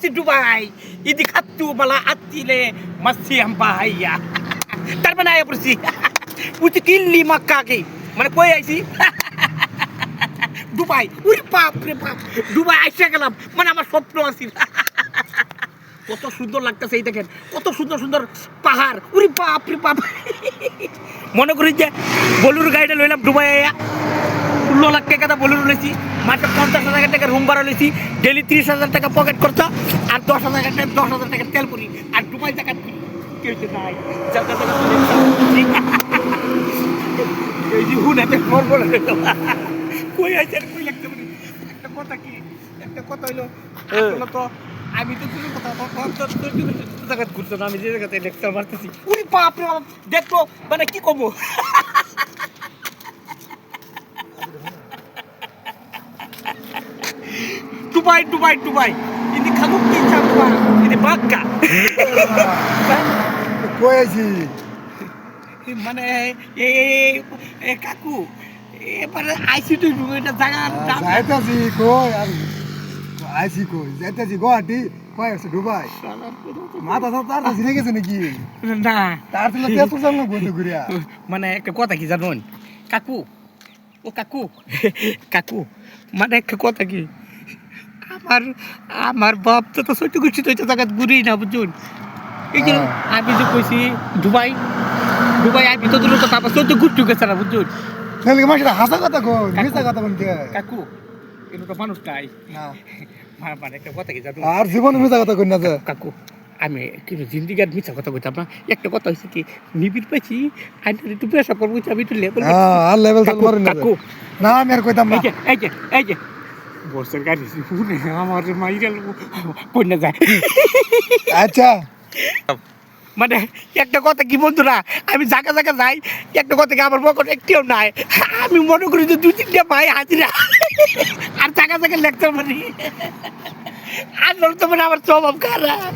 পড়ছি দুবাই ইদি খাত্তু বালা আত্তিলে মাসি আম্পাইয়া তার মানে আয়া পড়ছি উচি কিল্লি মাক্কাকে মানে কই আইছি দুবাই উরি বাপ রে বাপ দুবাই আইসা গেলাম মানে আমার স্বপ্ন আছিল কত সুন্দর লাগতেছে এই দেখেন কত সুন্দর সুন্দর পাহাড় উরি বাপ রে বাপ মনে করি যে বলুর গাড়িটা লইলাম দুবাই আয়া 16 লাখ টাকা বলুর লইছি মাত্র 50,000 টাকা রুম ভাড়া লইছি ডেলি 30,000 টাকা পকেট খরচা আর 10,000 টাকা তেল পুরি আর দুবাই টাকা কেউ নাই জায়গা এই যে হুনাতে ফোন বলে কই আছে কই লাগতে পারি একটা কথা হইলো আসলে তো আমি তো কোনো কথা জায়গা ঘুরতো না আমি যে জায়গাতে লেকচার মারতেছি উনি বাপ রে বাপ দেখো মানে কি কব দুবাই ini খালুক কি চাপা ini বাক্কা কই আছি মানে এ কাকু এবারে আইসি তুই এটা জায়গা যাইতাছি কই আর আইছি কই যাইতাছি গুয়াহাটি কই আছে দুবাই মাথা তার ছিঁড়ে গেছে নাকি না তার ছিল তেতো জানলো বন্ধু ঘুরিয়া মানে একটা কথা কি জানুন কাকু ও কাকু মানে একটা কথা কি আমার বাপ তো সত্যি গুছি তো জায়গা ঘুরি না বুঝুন এই যে আমি যে কইছি দুবাই আমি তো দূর কথা আবার সত্যি ঘুরতে গেছে না বুঝুন তাহলে মাসটা হাসা কথা কই মিছা কথা বলতে কাকু এর তো মানুষ নাই না মানে একটা কথা কি জানো আর জীবনে মিছা কথা কই না যে কাকু আমি কিন্তু জিন্দিগার মিছা কথা কইতাম না একটা কথা হয়েছে কি নিবিড় পাইছি আইনটা একটু পেশা করবো আমি একটু লেভেল আর লেভেল তো মারি না কাকু না আমি আর কইতাম না এই যে বসের গাড়ি শুনে আমার মাইরাল পড়ে যায় আচ্ছা মানে একটা কথা কি বন্ধুরা আমি জায়গা যাই একটা কথা কি আমার পকেট একটিও নাই আমি মনে করি যে 2-3টা ভাই হাজিরা আর জায়গা লেকচার মারি আর তো মানে আমার স্বভাব খারাপ